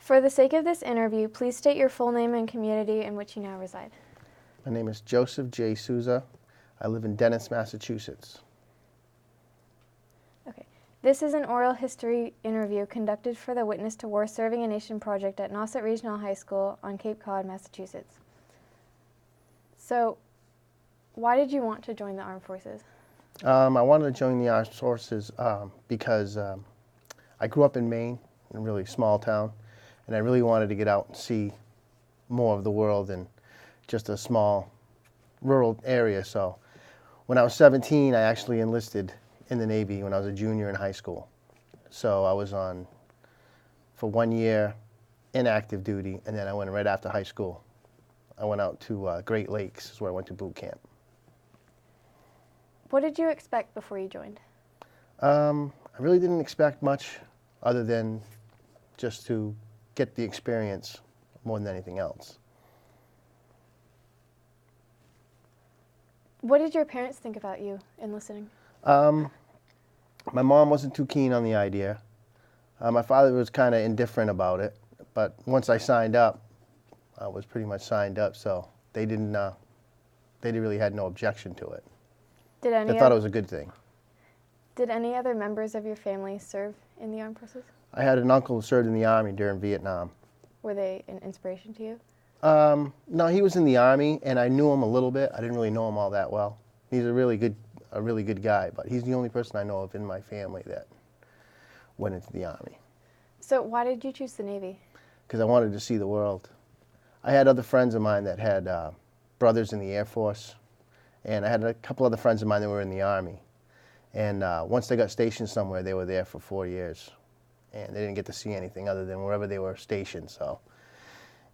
For the sake of this interview, please state your full name and community in which you now reside. My name is Joseph J. Souza. I live in Dennis, Massachusetts. Okay. This is an oral history interview conducted for the Witness to War Serving a Nation project at Nauset Regional High School on Cape Cod, Massachusetts. So, why did you want to join the armed forces? I wanted to join the armed forces because I grew up in Maine, in a really small town, and I really wanted to get out and see more of the world than just a small rural area. So when I was 17, I actually enlisted in the Navy when I was a junior in high school. So I was on for 1 year in active duty, and then I went right after high school. I went out to Great Lakes, is where I went to boot camp. What did you expect before you joined? I really didn't expect much other than just to get the experience more than anything else. What did your parents think about you enlisting? My mom wasn't too keen on the idea. My father was kind of indifferent about it, but once I signed up, I was pretty much signed up, so they really had no objection to it. They thought it was a good thing. Did any other members of your family serve in the armed forces? I had an uncle who served in the Army during Vietnam. Were they an inspiration to you? No, he was in the Army, and I knew him a little bit. I didn't really know him all that well. He's a really good guy, but he's the only person I know of in my family that went into the Army. So why did you choose the Navy? Because I wanted to see the world. I had other friends of mine that had brothers in the Air Force, and I had a couple other friends of mine that were in the Army. And once they got stationed somewhere, they were there for 4 years, and they didn't get to see anything other than wherever they were stationed. So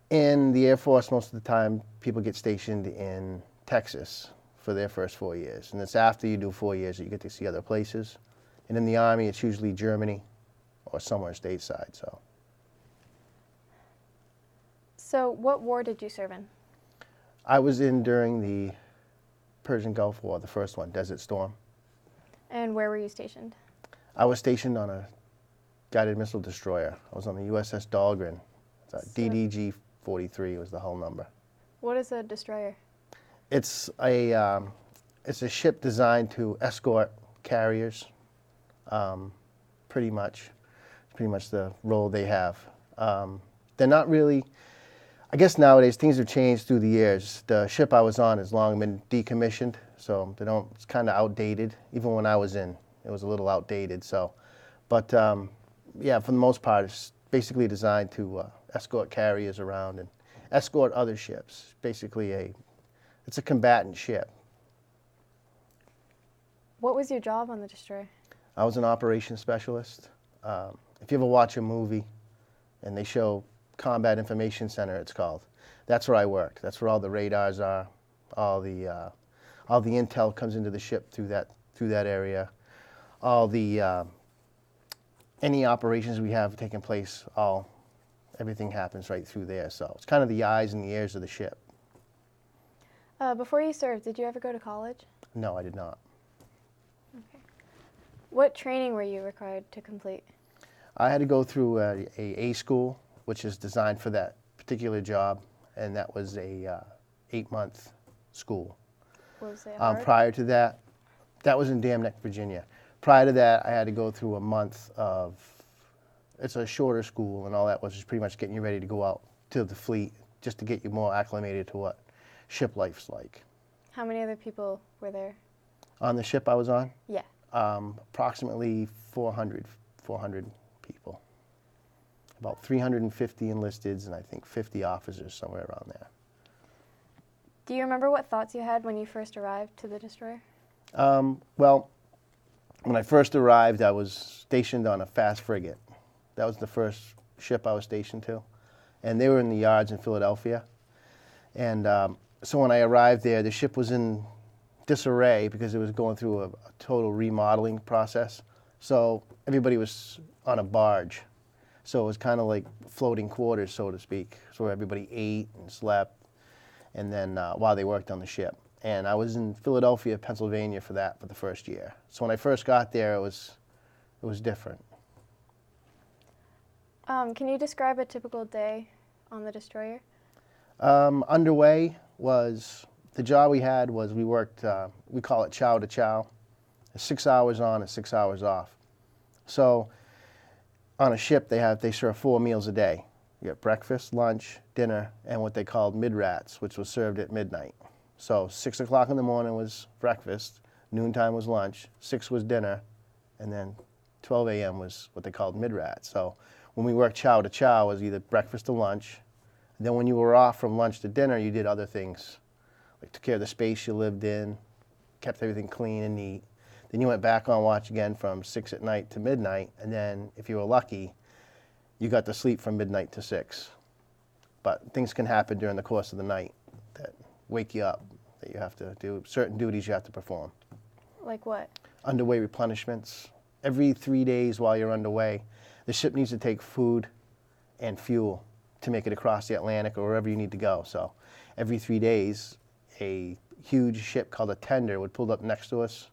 in the Air Force, most of the time, people get stationed in Texas for their first 4 years. And it's after you do 4 years that you get to see other places. And in the Army, it's usually Germany or somewhere stateside. So what war did you serve in? I was in during the Persian Gulf War, the first one, Desert Storm. And where were you stationed? I was stationed on a guided missile destroyer. I was on the USS Dahlgren. DDG-43 was the hull number. What is a destroyer? It's a ship designed to escort carriers. Pretty much the role they have. They're not really. I guess nowadays things have changed through the years. The ship I was on has long been decommissioned, so it's kind of outdated. Even when I was in, it was a little outdated. So, but yeah, for the most part, it's basically designed to escort carriers around and escort other ships. Basically, it's a combatant ship. What was your job on the destroyer? I was an operations specialist. If you ever watch a movie and they show Combat Information Center, it's called. That's where I worked. That's where all the radars are. All the intel comes into the ship through that area. All the any operations we have taking place, everything happens right through there. So it's kind of the eyes and the ears of the ship. Before you served, did you ever go to college? No, I did not. Okay. What training were you required to complete? I had to go through a school, which is designed for that particular job, and that was a 8-month school. Was it hard? Prior to that, that was in Dam Neck, Virginia. Prior to that, I had to go through a month of, it's a shorter school, and all that was just pretty much getting you ready to go out to the fleet, just to get you more acclimated to what ship life's like. How many other people were there? On the ship I was on? Yeah. Approximately 400 people. About 350 enlisteds and I think 50 officers, somewhere around there. Do you remember what thoughts you had when you first arrived to the destroyer? Well, when I first arrived, I was stationed on a fast frigate. That was the first ship I was stationed to. And they were in the yards in Philadelphia. And so when I arrived there, the ship was in disarray because it was going through a total remodeling process. So everybody was on a barge. So it was kind of like floating quarters, so to speak, so where everybody ate and slept, and then while they worked on the ship. And I was in Philadelphia, Pennsylvania for the first year. So when I first got there, it was different. Can you describe a typical day on the destroyer? Underway was, the job we had was we worked, we call it chow to chow, 6 hours on and 6 hours off. So on a ship they serve 4 meals a day. You get breakfast, lunch, dinner, and what they called mid-rats, which was served at midnight. So 6 o'clock in the morning was breakfast, noontime was lunch, 6 was dinner, and then 12 a.m. was what they called mid-rats. So when we worked chow to chow, it was either breakfast or lunch. And then when you were off from lunch to dinner, you did other things, like took care of the space you lived in, kept everything clean and neat. Then you went back on watch again from 6 at night to midnight, and then if you were lucky, you got to sleep from midnight to 6. But things can happen during the course of the night that wake you up, that you have to do certain duties you have to perform. Like what? Underway replenishments. Every 3 days while you're underway, the ship needs to take food and fuel to make it across the Atlantic or wherever you need to go. So every 3 days, a huge ship called a tender would pull up next to us.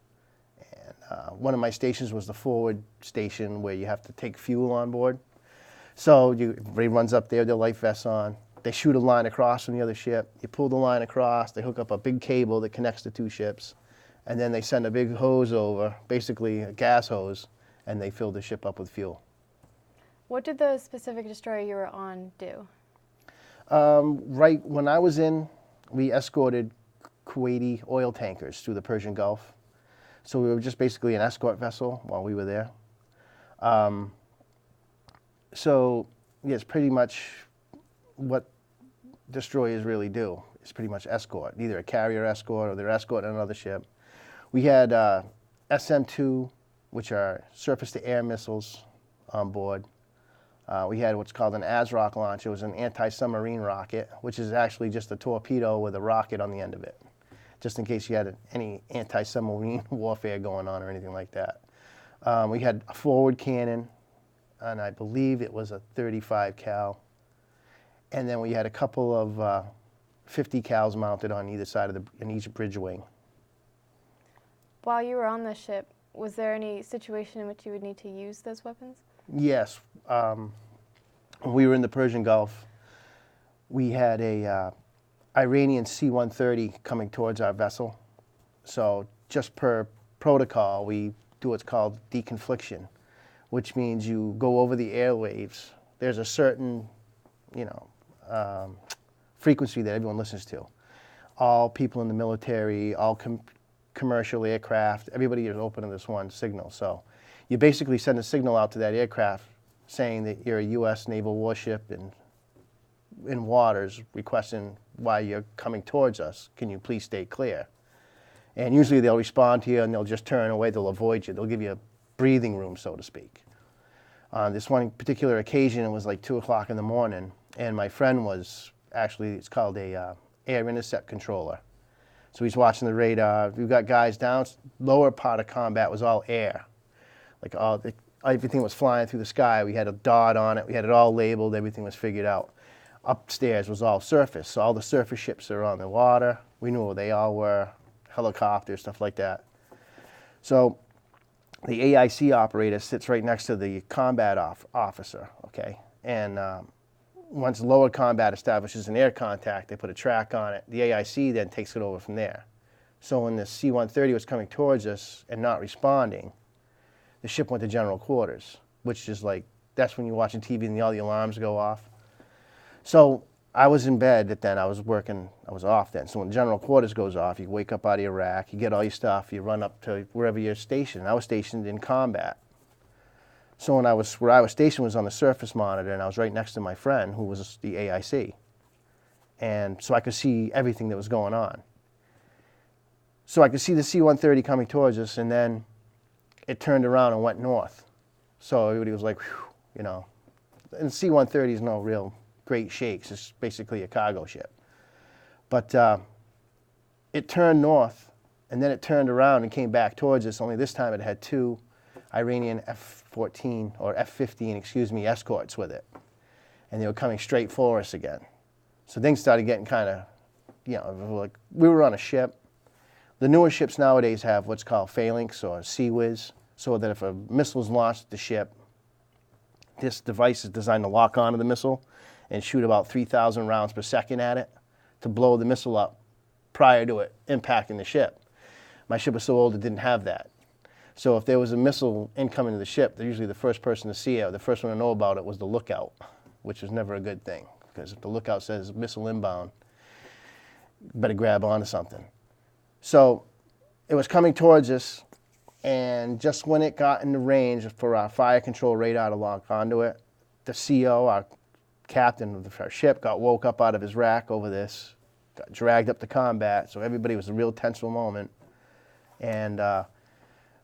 And one of my stations was the forward station where you have to take fuel on board. So everybody runs up there, their life vests on. They shoot a line across from the other ship. You pull the line across. They hook up a big cable that connects the 2 ships. And then they send a big hose over, basically a gas hose, and they fill the ship up with fuel. What did the specific destroyer you were on do? Right when I was in, we escorted Kuwaiti oil tankers through the Persian Gulf. So we were just basically an escort vessel while we were there. So yeah, it's pretty much what destroyers really do. It's pretty much escort, either a carrier escort or they're escorting another ship. We had SM-2, which are surface-to-air missiles on board. We had what's called an ASROC launch. It was an anti-submarine rocket, which is actually just a torpedo with a rocket on the end of it, just in case you had any anti-submarine warfare going on or anything like that. We had a forward cannon, and I believe it was a 35 cal. And then we had a couple of 50 cals mounted on either side of in each bridge wing. While you were on the ship, was there any situation in which you would need to use those weapons? Yes. When we were in the Persian Gulf, we had a Iranian C-130 coming towards our vessel. So just per protocol, we do what's called deconfliction, which means you go over the airwaves. There's a certain, frequency that everyone listens to. All people in the military, all commercial aircraft, everybody is open to this one signal. So you basically send a signal out to that aircraft saying that you're a U.S. naval warship in waters requesting why you're coming towards us. Can you please stay clear? And usually they'll respond to you and they'll just turn away, they'll avoid you. They'll give you a breathing room, so to speak. On this one particular occasion, it was like 2 o'clock in the morning, and my friend was actually, it's called a air intercept controller. So he's watching the radar. We've got guys down, lower part of combat was all air. Like everything was flying through the sky. We had a dot on it. We had it all labeled. Everything was figured out. Upstairs was all surface. So all the surface ships are on the water. We knew where they all were, helicopters, stuff like that. So the AIC operator sits right next to the combat officer, okay? And once lower combat establishes an air contact, they put a track on it. The AIC then takes it over from there. So when the C-130 was coming towards us and not responding, the ship went to general quarters, which is like, that's when you're watching TV and all the alarms go off. So I was in bed then, I was off then. So when general quarters goes off, you wake up out of your rack, you get all your stuff, you run up to wherever you're stationed. I was stationed in combat. So where I was stationed was on the surface monitor, and I was right next to my friend, who was the AIC. And so I could see everything that was going on. So I could see the C-130 coming towards us, and then it turned around and went north. So everybody was like, whew, And C-130 is no real great shakes. It's basically a cargo ship. But it turned north, and then it turned around and came back towards us, only this time it had 2 Iranian F-14, or F-15, escorts with it. And they were coming straight for us again. So things started getting kind of, like we were on a ship. The newer ships nowadays have what's called phalanx or Sea Whiz, so that if a missile is launched at the ship, This device is designed to lock onto the missile and shoot about 3,000 rounds per second at it to blow the missile up prior to it impacting the ship. My ship was so old it didn't have that. So if there was a missile incoming to the ship, they're usually the first person to see it, or the first one to know about it was the lookout, which was never a good thing, because if the lookout says missile inbound, you better grab onto something. So it was coming towards us, and just when it got into range for our fire control radar to lock onto it, the CO, our captain of our ship, got woke up out of his rack over this, got dragged up to combat, so everybody was a real tenseful moment. And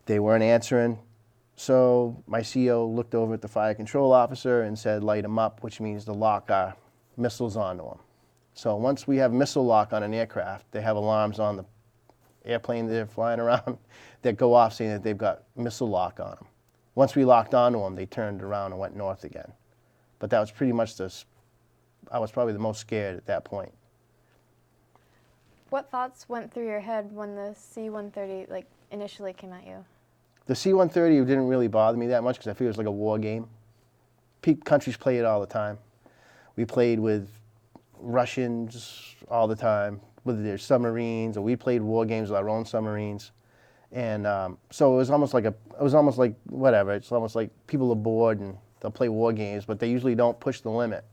they weren't answering. So my CO looked over at the fire control officer and said, light them up, which means to lock our missiles onto them. So once we have missile lock on an aircraft, they have alarms on the airplane they're flying around that go off saying that they've got missile lock on them. Once we locked onto them, they turned around and went north again. But that was pretty much I was probably the most scared at that point. What thoughts went through your head when the C-130 initially came at you? The C-130 didn't really bother me that much because I figured it was like a war game. Countries play it all the time. We played with Russians all the time, with their submarines, or we played war games with our own submarines. And so it was almost like whatever. It's almost like people are bored and they'll play war games, but they usually don't push the limit.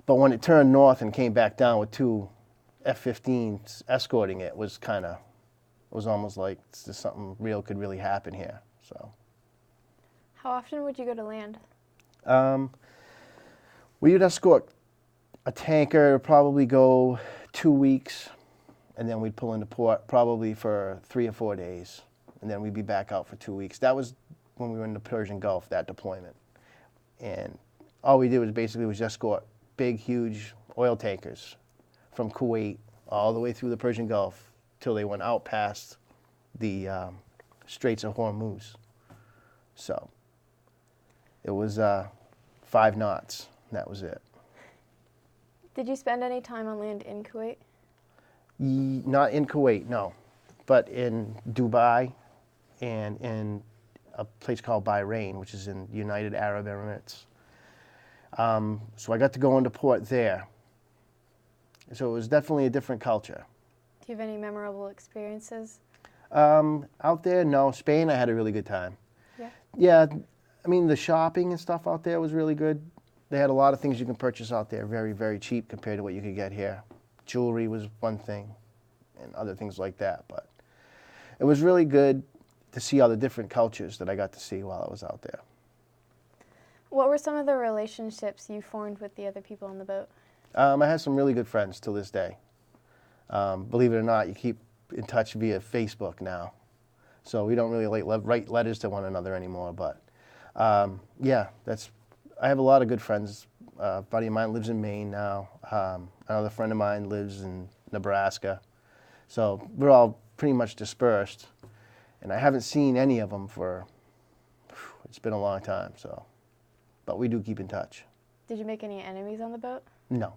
But when it turned north and came back down with two F-15s escorting it, it was almost like something real could really happen here. So, how often would you go to land? We would escort a tanker, probably go 2 weeks, and then we'd pull into port probably for 3 or 4 days, and then we'd be back out for 2 weeks. That was when we were in the Persian Gulf, that deployment. And all we did was escort big, huge oil tankers from Kuwait all the way through the Persian Gulf till they went out past the Straits of Hormuz. So it was 5 knots, and that was it. Did you spend any time on land in Kuwait? Not in Kuwait, no, but in Dubai and in a place called Bahrain, which is in United Arab Emirates. So I got to go into port there. So it was definitely a different culture. Do you have any memorable experiences? Out there, no. Spain, I had a really good time. Yeah? Yeah, I mean, the shopping and stuff out there was really good. They had a lot of things you can purchase out there, very, very cheap compared to what you could get here. Jewelry was one thing, and other things like that. But it was really good to see all the different cultures that I got to see while I was out there. What were some of the relationships you formed with the other people on the boat? I had some really good friends till this day. Believe it or not, you keep in touch via Facebook now. So we don't really write letters to one another anymore. But yeah, I have a lot of good friends. A buddy of mine lives in Maine now. Another friend of mine lives in Nebraska. So we're all pretty much dispersed. And I haven't seen any of them it's been a long time. So, but we do keep in touch. Did you make any enemies on the boat? No.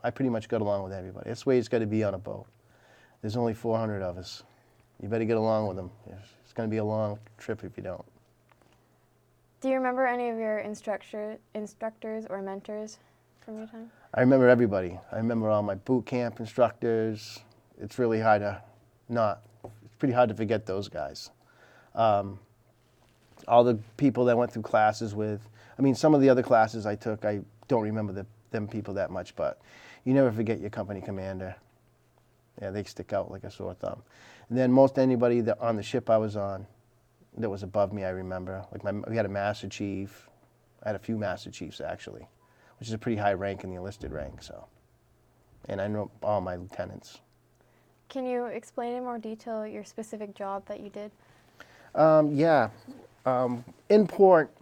I pretty much got along with everybody. That's the way it's got to be on a boat. There's only 400 of us. You better get along with them. It's going to be a long trip if you don't. Do you remember any of your instructors or mentors from your time? I remember everybody. I remember all my boot camp instructors. It's really hard to it's pretty hard to forget those guys. All the people that I went through classes with. I mean, some of the other classes I took, I don't remember them people that much, but you never forget your company commander. Yeah, they stick out like a sore thumb. And then most anybody that on the ship I was on that was above me, I remember. Like we had a master chief. I had a few master chiefs actually, which is a pretty high rank in the enlisted rank. So, and I know all my lieutenants. Can you explain in more detail your specific job that you did? Yeah. In port,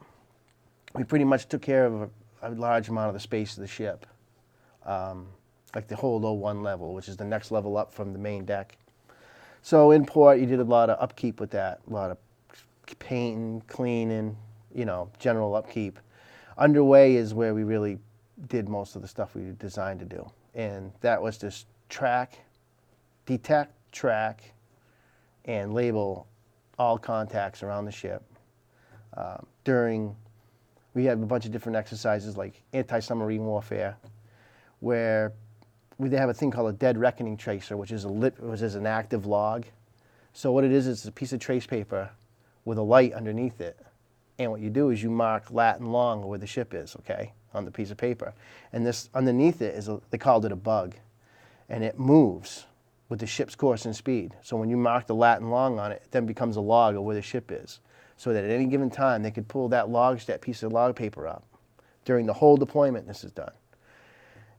we pretty much took care of a large amount of the space of the ship. Like the whole O1 level, which is the next level up from the main deck. So in port, you did a lot of upkeep with that, a lot of painting, cleaning, general upkeep. Underway is where we really did most of the stuff we were designed to do. And that was to detect, track, and label all contacts around the ship during We have a bunch of different exercises like anti-submarine warfare, where they have a thing called a dead reckoning tracer, which is an active log. So what it is, it's a piece of trace paper with a light underneath it. And what you do is you mark lat and long where the ship is, okay, on the piece of paper. And this underneath it they called it a bug. And it moves with the ship's course and speed. So when you mark the lat and long on it, it then becomes a log of where the ship is. So that at any given time, they could pull that piece of log paper up. During the whole deployment, this is done.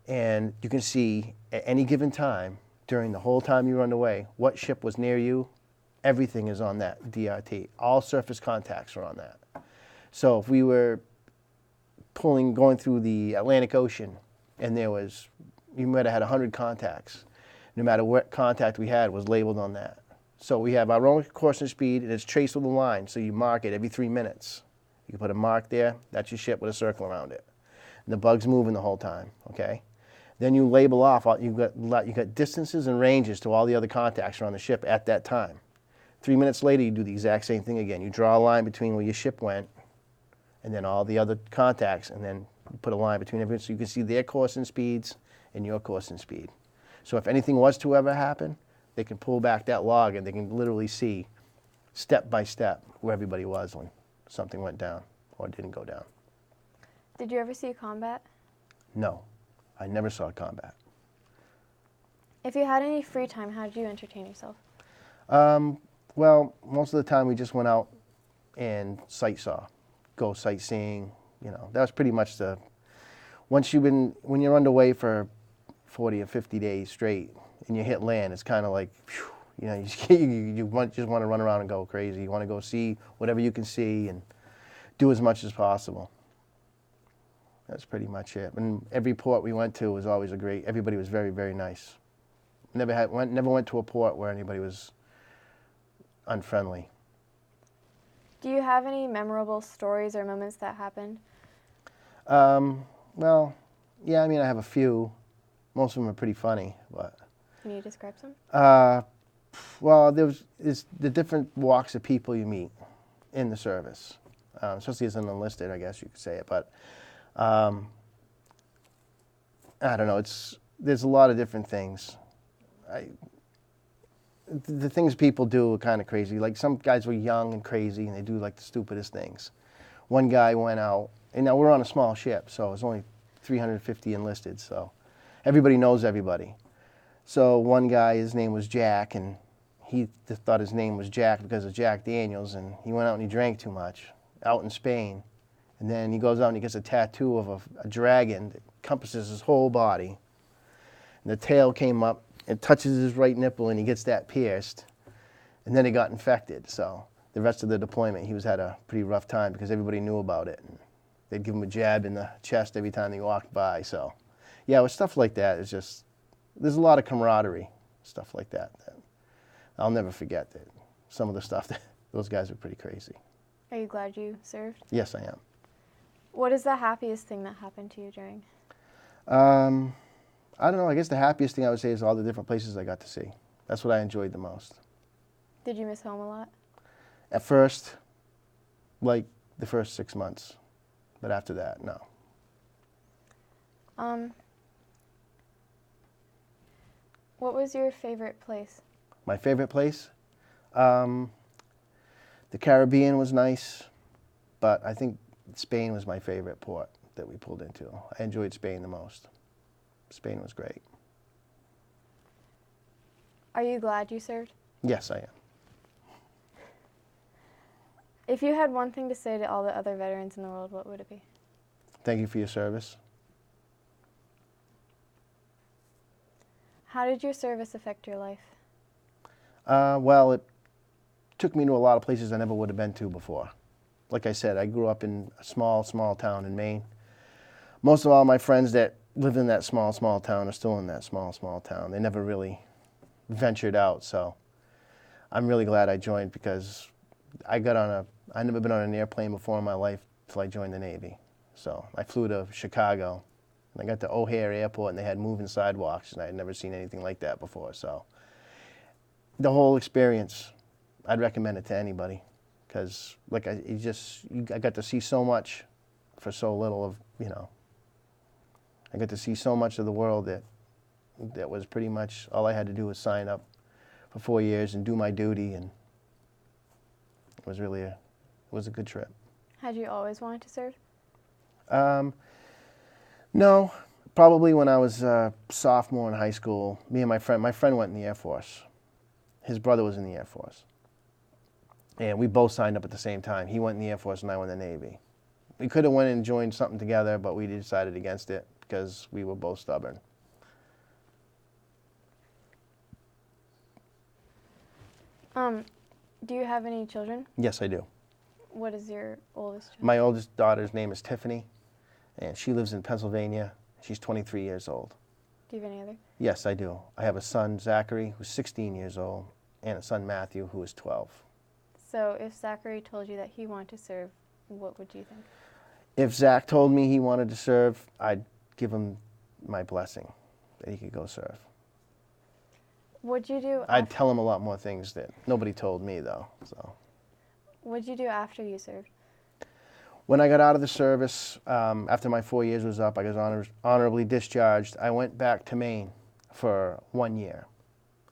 And you can see at any given time, during the whole time you were underway, what ship was near you. Everything is on that DRT. All surface contacts are on that. So if we were going through the Atlantic Ocean, and you might have had 100 contacts. No matter what contact we had was labeled on that. So we have our own course and speed, and it's traced with a line, so you mark it every 3 minutes. You can put a mark there, that's your ship with a circle around it. And the bug's moving the whole time, okay? Then you label off, you've got distances and ranges to all the other contacts around the ship at that time. 3 minutes later, you do the exact same thing again. You draw a line between where your ship went and then all the other contacts, and then you put a line between everyone so you can see their course and speeds and your course and speed. So if anything was to ever happen, they can pull back that log and they can literally see step by step where everybody was when something went down or didn't go down. Did you ever see combat? No, I never saw combat. If you had any free time, how did you entertain yourself? Well, most of the time we just went out and sightsaw, go sightseeing. That was pretty much when you're underway for 40 or 50 days straight and you hit land, it's kind of like, whew, you just want to run around and go crazy. You want to go see whatever you can see and do as much as possible. That's pretty much it. And every port we went to was always everybody was very, very nice. Never went to a port where anybody was unfriendly. Do you have any memorable stories or moments that happened? Well, yeah, I have a few. Most of them are pretty funny, but. Can you describe some? Well, there's the different walks of people you meet in the service, especially as an enlisted, I guess you could say it. But I don't know. There's a lot of different things. The things people do are kind of crazy. Like some guys were young and crazy, and they do like the stupidest things. One guy went out, and now we're on a small ship, so it's only 350 enlisted, so everybody knows everybody. So one guy, his name was Jack, and he just thought his name was Jack because of Jack Daniels, and he went out and he drank too much out in Spain. And then he goes out and he gets a tattoo of a dragon that encompasses his whole body. And the tail came up, it touches his right nipple, and he gets that pierced. And then it got infected. So the rest of the deployment, he had a pretty rough time because everybody knew about it. And they'd give him a jab in the chest every time they walked by. So yeah, with stuff like that, there's a lot of camaraderie, stuff like that I'll never forget. That some of the stuff that those guys were pretty crazy. Are you glad you served? Yes, I am. What is the happiest thing that happened to you during? I don't know. I guess the happiest thing I would say is all the different places I got to see. That's what I enjoyed the most. Did you miss home a lot? At first, like the first 6 months, but after that, no. What was your favorite place? My favorite place? The Caribbean was nice, but I think Spain was my favorite port that we pulled into. I enjoyed Spain the most. Spain was great. Are you glad you served? Yes, I am. If you had one thing to say to all the other veterans in the world, what would it be? Thank you for your service. How did your service affect your life? Well, it took me to a lot of places I never would have been to before. Like I said, I grew up in a small town in Maine. Most of all my friends that live in that small town are still in that small town. They never really ventured out, so I'm really glad I joined because I'd never been on an airplane before in my life till I joined the Navy. So I flew to Chicago, and I got to O'Hare Airport, and they had moving sidewalks, and I had never seen anything like that before. So the whole experience, I'd recommend it to anybody because I got to see so much for so little of, you know, I got to see so much of the world that was pretty much all I had to do was sign up for 4 years and do my duty, and it was really it was a good trip. Had you always wanted to serve? No, probably when I was a sophomore in high school, me and my friend went in the Air Force. His brother was in the Air Force. And we both signed up at the same time. He went in the Air Force and I went in the Navy. We could have went and joined something together, but we decided against it because we were both stubborn. Do you have any children? Yes, I do. What is your oldest child? My oldest daughter's name is Tiffany, and she lives in Pennsylvania. She's 23 years old. Do you have any other? Yes, I do. I have a son, Zachary, who's 16 years old, and a son, Matthew, who is 12. So if Zachary told you that he wanted to serve, what would you think? If Zach told me he wanted to serve, I'd give him my blessing that he could go serve. What'd you do? I'd tell him a lot more things that nobody told me, though. So What'd you do after you served? when I got out of the service, after my 4 years was up, I was honorably discharged. I went back to Maine for 1 year,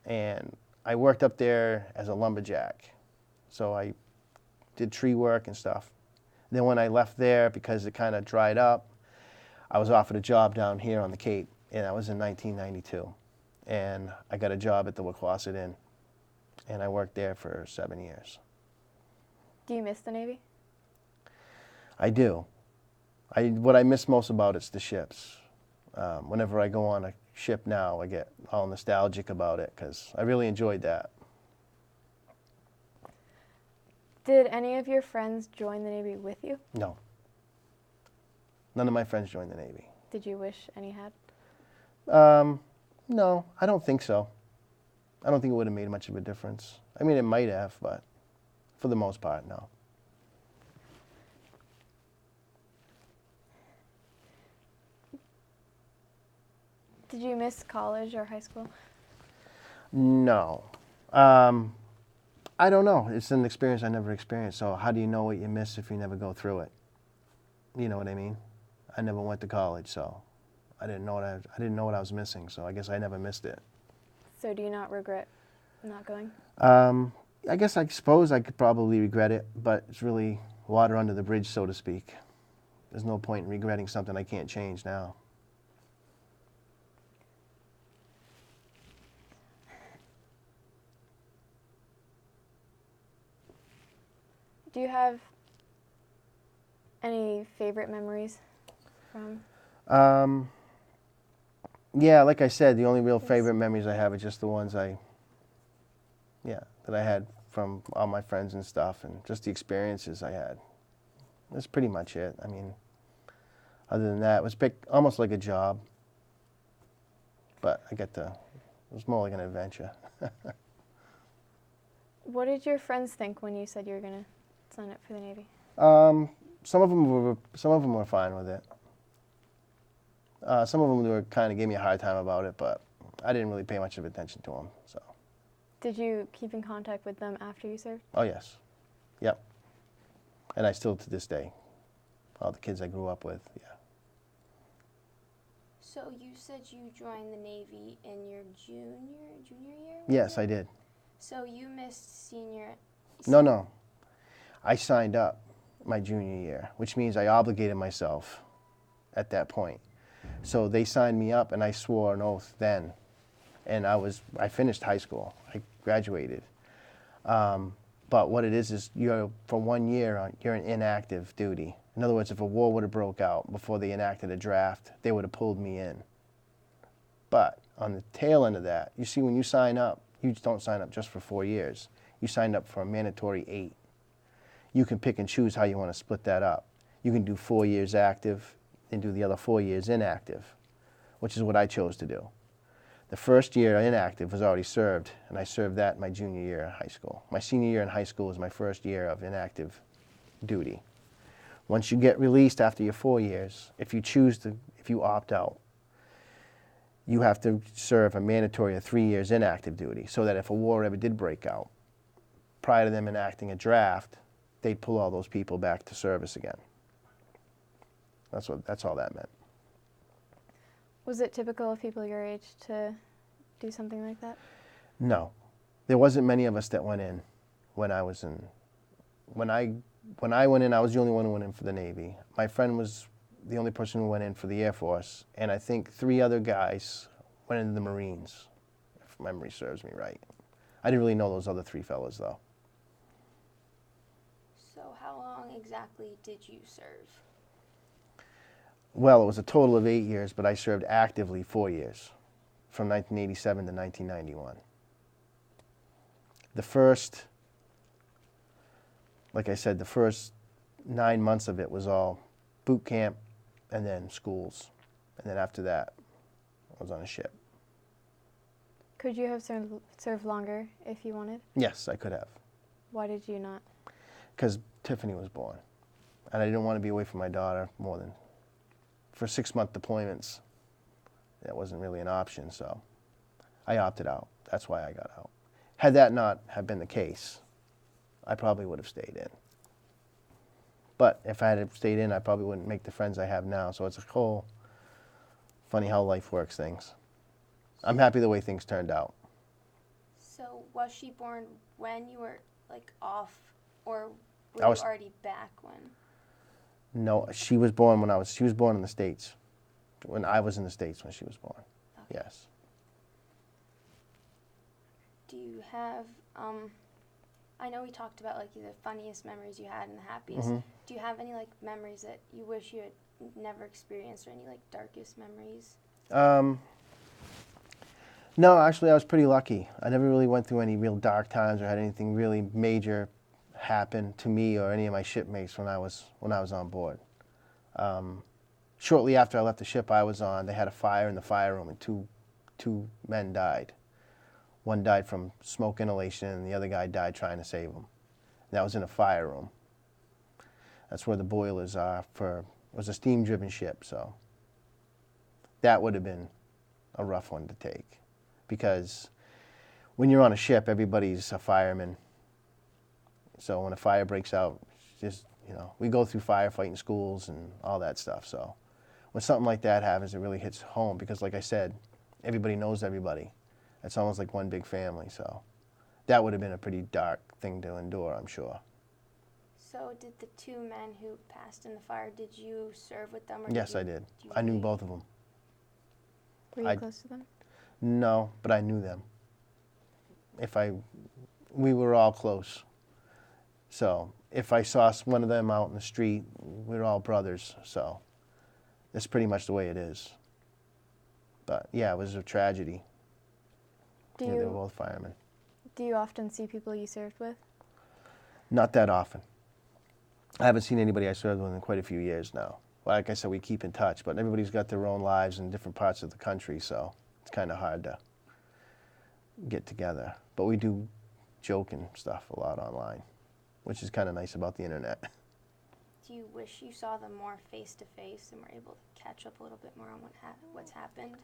and I worked up there as a lumberjack. So I did tree work and stuff. Then when I left there, because it kind of dried up, I was offered a job down here on the Cape, and that was in 1992. And I got a job at the Wacquasit Inn, and I worked there for 7 years. Do you miss the Navy? I do. What I miss most about it's the ships. Whenever I go on a ship now, I get all nostalgic about it because I really enjoyed that. Did any of your friends join the Navy with you? No. None of my friends joined the Navy. Did you wish any had? No, I don't think so. I don't think it would have made much of a difference. I mean, it might have, but for the most part, no. Did you miss college or high school? No. I don't know. It's an experience I never experienced. So how do you know what you miss if you never go through it? You know what I mean? I never went to college, so I didn't know what I was missing. So I guess I never missed it. So do you not regret not going? I suppose I could probably regret it, but it's really water under the bridge, so to speak. There's no point in regretting something I can't change now. Do you have any favorite memories from? Yeah, like I said, the only real favorite memories I have are just the ones that I had from all my friends and stuff, and just the experiences I had. That's pretty much it. I mean, other than that, it was almost like a job, but it was more like an adventure. What did your friends think when you said you were going to sign up for the Navy? Some of them were fine with it. Some of them kind of gave me a hard time about it, but I didn't really pay much of attention to them. So. Did you keep in contact with them after you served? Oh yes, yep. And I still to this day, all the kids I grew up with, yeah. So you said you joined the Navy in your junior year? Yes, I did. So you missed senior. No. I signed up my junior year, which means I obligated myself at that point. So they signed me up, and I swore an oath then, and I finished high school. I graduated. But what it is for 1 year you're in inactive duty. In other words, if a war would have broke out before they enacted a draft, they would have pulled me in. But on the tail end of that, you see, when you sign up, you don't sign up just for 4 years. You signed up for a mandatory 8. You can pick and choose how you want to split that up. You can do 4 years active and do the other 4 years inactive, which is what I chose to do. The first year inactive was already served, and I served that my junior year in high school. My senior year in high school was my first year of inactive duty. Once you get released after your 4 years, if you opt out, you have to serve a mandatory 3 years inactive duty, so that if a war ever did break out, prior to them enacting a draft, they'd pull all those people back to service again. That's all that meant. Was it typical of people your age to do something like that? No, there wasn't many of us that went in when I was in. When I went in, I was the only one who went in for the Navy. My friend was the only person who went in for the Air Force, and I think 3 other guys went into the Marines, if memory serves me right. I didn't really know those other 3 fellas though. So how long exactly did you serve? Well, it was a total of 8 years, but I served actively 4 years, from 1987 to 1991. The first, like I said, the first 9 months of it was all boot camp and then schools. And then after that, I was on a ship. Could you have served longer if you wanted? Yes, I could have, Why did you not? because Tiffany was born. And I didn't want to be away from my daughter more than, for 6-month deployments, that wasn't really an option, so I opted out. That's why I got out. Had that not have been the case, I probably would have stayed in. But if I had stayed in, I probably wouldn't make the friends I have now. So it's a whole funny how life works things. I'm happy the way things turned out. So was she born when you were like off, or were I you was- already back when? No, she was born she was born in the States. When I was in the States when she was born. Okay. Yes. Do you have, I know we talked about like the funniest memories you had and the happiest. Mhm. Do you have any like memories that you wish you had never experienced, or any like darkest memories? No, actually, I was pretty lucky. I never really went through any real dark times or had anything really major happen to me or any of my shipmates when I was on board. Shortly after I left the ship I was on, they had a fire in the fire room, and two men died. One died from smoke inhalation, and the other guy died trying to save him. And that was in a fire room. That's where the boilers are it was a steam-driven ship, so that would have been a rough one to take. Because when you're on a ship, everybody's a fireman. So when a fire breaks out, just, we go through firefighting schools and all that stuff. So when something like that happens, it really hits home because, like I said, everybody knows everybody. It's almost like one big family. So that would have been a pretty dark thing to endure, I'm sure. So did the 2 men who passed in the fire, did you serve with them? Or Yes, I did. you I knew leave? both of them. Were you I- close to them? No, but I knew them. We were all close. So if I saw one of them out in the street, we're all brothers. So that's pretty much the way it is. But yeah, it was a tragedy. Do Yeah, they were you both firemen. do you often see people you served with? Not that often. I haven't seen anybody I served with in quite a few years now. Like I said, we keep in touch, but everybody's got their own lives in different parts of the country, so it's kind of hard to get together. But we do joke and stuff a lot online, which is kind of nice about the internet. Do you wish you saw them more face to face and were able to catch up a little bit more on what's happened?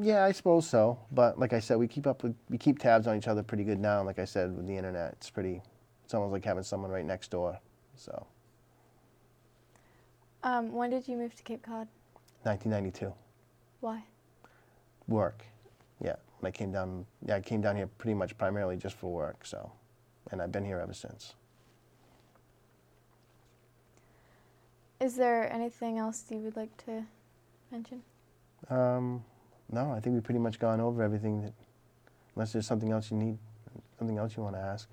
Yeah, I suppose so. But like I said, we keep tabs on each other pretty good now. And like I said, with the internet, it's almost like having someone right next door. So When did you move to Cape Cod? 1992. Why? Work. Yeah, when I came down here pretty much primarily just for work. So, and I've been here ever since. Is there anything else you would like to mention? No, I think we've pretty much gone over everything. Unless there's something else you need, something else you want to ask.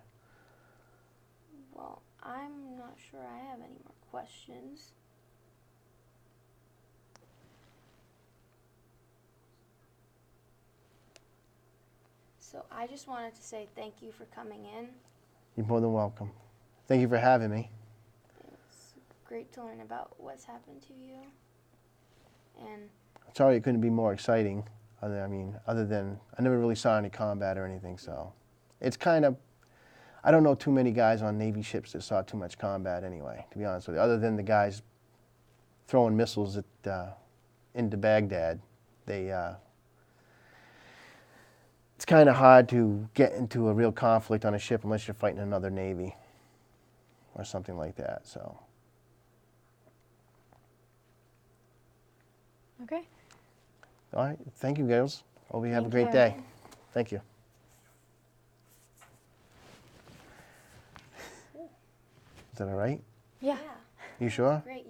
Well, I'm not sure I have any more questions. So I just wanted to say thank you for coming in. You're more than welcome. Thank you for having me. It's great to learn about what's happened to you. And Sorry it couldn't be more exciting. Other than I never really saw any combat or anything, so it's kind of. I don't know too many guys on Navy ships that saw too much combat anyway, to be honest with you. Other than the guys throwing missiles into Baghdad, it's kind of hard to get into a real conflict on a ship unless you're fighting another Navy or something like that. So Okay. All right. Thank you, girls. Hope you have a Thank great you. day. Thank you. Is that all right? Yeah. Yeah. You sure? Great.